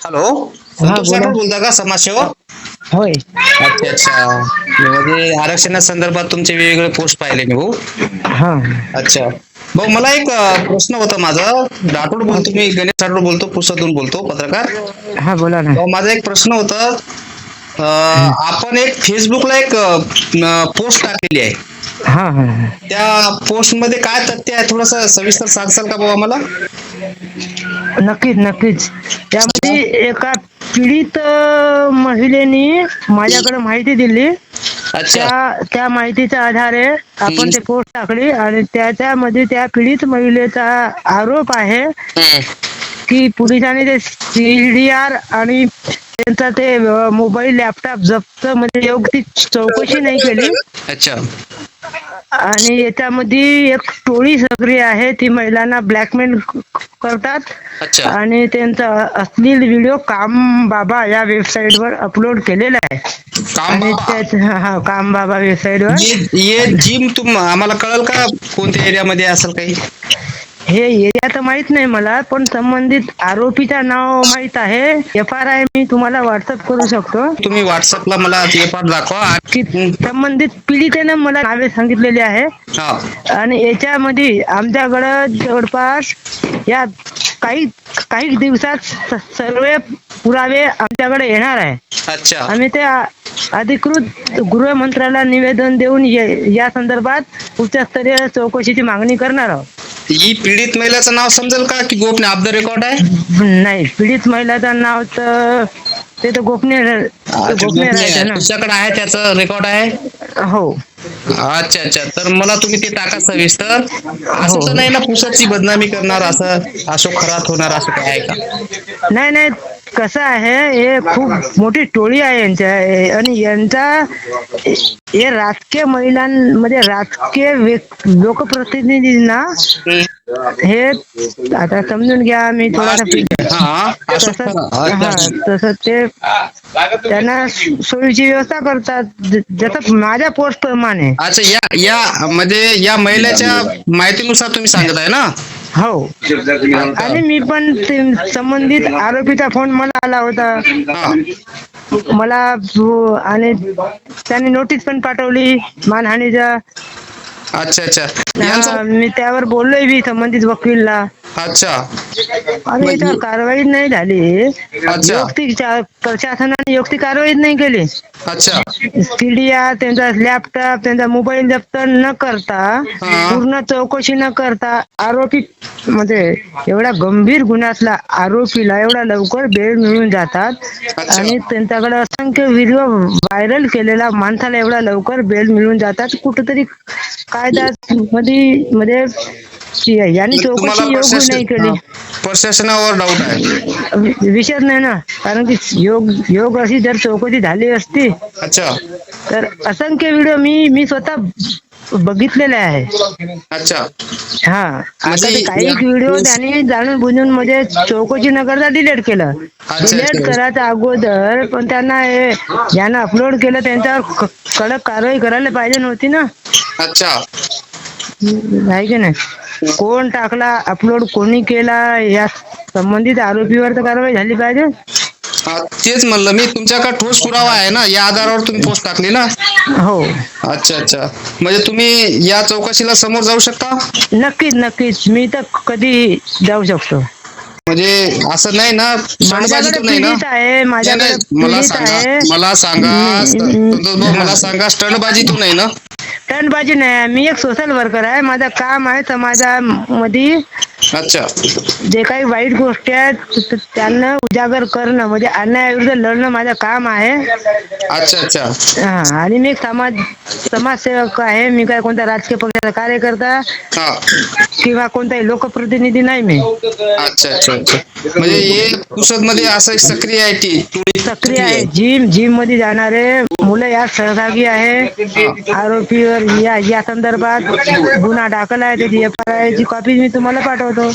Hello. हा संतोष बोला. राठोड बोलता का, समाजसेवक? होय. अच्छा अच्छा. म्हणजे आरक्षणा संदर्भात तुमचे वेगवेगळे पोस्ट पाहिले मी भाऊ. हा. अच्छा. भाऊ मला एक प्रश्न होता माझा. राठोड बोलतो मी, गणेश राठोड बोलतो, पुसदून बोलतो, पत्रकार. हा बोला ना. माझा एक प्रश्न होता. आपण एक फेसबुकला एक पोस्ट टाकलेली आहे. हा हा हा. त्या पोस्ट मध्ये काय तथ्य आहे, थोडस सविस्तर सांगसाल का भाऊ आम्हाला? नक्कीच नक्कीच. सांगा. त्यामध्ये एका पीडित महिलेनी माझ्याकडे माहिती दिली. अच्छा. त्या माहितीच्या आधारे आपण हम्म, ते पोस्ट टाकली आणि त्याच्यामध्ये त्या पीडित महिलेचा आरोप आहे हम्म. की पोलिसांनी ते CDR आणि त्यांचा ते मोबाईल लॅपटॉप जप्त म्हणजे योग्य ती चौकशी नाही केली. अच्छा. आणि याच्यामध्ये एक टोळी सक्रिय आहे, ती महिलांना ब्लॅकमेल करतात अच्छा. आणि त्यांचा अश्लील व्हिडिओ काम बाबा या वेबसाईट वर अपलोड केलेला आहे. काम आणि बाबा. त्याच हा काम बाबा वेबसाईट वर ये जिम आम्हाला कळेल का कोणत्या एरियामध्ये असेल काही? हे एरिया तर माहित नाही मला, पण संबंधित आरोपीचं नाव माहित आहे. FRI मी तुम्हाला व्हॉट्सअप करू शकतो. तुम्ही व्हॉट्सअपला मला ते पाठ दाखवा. की संबंधित पीडितेनं मला नावे सांगितलेली आहे. हा. आणि याच्यामध्ये आमच्याकडं जवळपास या काही काही दिवसात सर्व पुरावे आमच्याकडे येणार आहे. अच्छा. आम्ही ते अधिकृत गृह मंत्र्याला निवेदन देऊन या संदर्भात उच्चस्तरीय चौकशीची मागणी करणार आहोत. ही पीडित महिलाचं नाव समजेल का, की गोपनीय ऑफ द रेकॉर्ड आहे? नाही, पीडित महिलाचं नाव तर ते तर गोपनीय अच्छा, गोपनीय गोपनीय आहे. राहायचं ना. तुमच्याकडे आहे त्याचं रेकॉर्ड आहे? हो अच्छा अच्छा. तर मला तुम्ही ते टाका सविस्तर. हो असं तर नाही ना पुसदची बदनामी करणार, असं अशोक खरात होणार, असं काय आहे का? नाही नाही, कसं आहे, हे खूप मोठी टोळी आहे यांच्या आणि यांचा हे राजकीय महिलांमध्ये राजकीय लोकप्रतिनिधींना हम्म. हे आता समजून घ्या. मी थोडासा हा. अशोक खरात. अच्छा हा अच्छा. तसं ते त्यांना सोयीची व्यवस्था करतात जसं माझ्या पोस्ट प्रमाणे. अच्छा, या म्हणजे या महिलेच्या माहितीनुसार तुम्ही सांगत आहे ना? हो. अच्छा. आणि मी पण संबंधित आरोपीचा फोन मला आला होता. हा. मला आणि त्यांनी नोटीस पण पाठवली मानहानीचा. अच्छा अच्छा. यांचं. मी त्यावर बोललोय बी संबंधित वकीलला. अच्छा. आणि याच्यावर कारवाई नाही झाली. अच्छा. प्रशासनाने योग्य कारवाई नाही केली. अच्छा. CDR, त्यांचा लॅपटॉप, त्यांचा मोबाईल जप्त न करता, हा. पूर्ण चौकशी न करता आरोपी म्हणजे एवढ्या गंभीर गुन्ह्यातला आरोपीला एवढा लवकर बेल मिळून जातात. अच्छा. आणि त्यांच्याकडे असंख्य व्हिडिओ व्हायरल केलेला माणसाला एवढा लवकर बेल मिळून जातात. कुठेतरी कायदा मध्ये यांनी म्हणजे तुम्हाला चौकशी योग्य नाही केली. प्रशासनावर डाऊट आहे? विषयच नाही ना, कारण की योग अशी जर चौकशी झाली असती अच्छा. तर असंख्य व्हिडिओ मी स्वतः बघितलेले आहे. अच्छा. हा. म्हणजे आता ते काही व्हिडिओ त्यांनी जाणून बुजून म्हणजे चौकशी न करता डिलीट केलं. अच्छा डिलीट अच्छा. करायच्या अगोदर पण त्यांना ज्यांना अपलोड केलं त्यांच्यावर कडक कारवाई करायला पाहिजे नव्हती ना? अच्छा. आहे की नाही? कोण टाकला अपलोड, कोणी केला, या संबंधित आरोपीवर तर कारवाई झाली पाहिजे. हा, तेच म्हणलं मी. तुमच्याकडे ठोस पुरावा आहे ना, या आधारावर तुम्ही पोस्ट टाकली ना? हो. अच्छा अच्छा. म्हणजे तुम्ही या चौकशीला समोर जाऊ शकता? नक्कीच नक्कीच, मी तर कधी जाऊ शकतो. म्हणजे असं नाही ना, स्टंटबाजी माझ्याकडे तर नाही ना? पीडित आहे, नाही नाही, माझ्याकडे मला पीडित सांगा, आहे. मला सांगा, संतोष भाऊ मला सांगा, स्टंटबाजी तो नाही ना? टनबाजी नाही. मी एक सोशल वर्कर आहे. माझं काम आहे समाजामध्ये अच्छा. जे काही वाईट गोष्टी आहेत त्यांना उजागर करणं म्हणजे अन्यायाविरुद्ध लढणं माझं काम आहे. अच्छा अच्छा. हा. आणि मी समाजसेवक आहे. मी काय कोणत्या राजकीय पक्षाचा कार्यकर्ता हा. किंवा कोणताही लोकप्रतिनिधी नाही मी. अच्छा अच्छा अच्छा. म्हणजे हे पुसद मध्ये असं सक्रिय आहे, ती सक्रिय आहे. जिम मध्ये जाणारे मुलं यात सहभागी आहे. हा. आरोपीवर या संदर्भात गुन्हा दाखल आहे. त्याची FRI ची कॉपी मी तुम्हाला पाठवतो.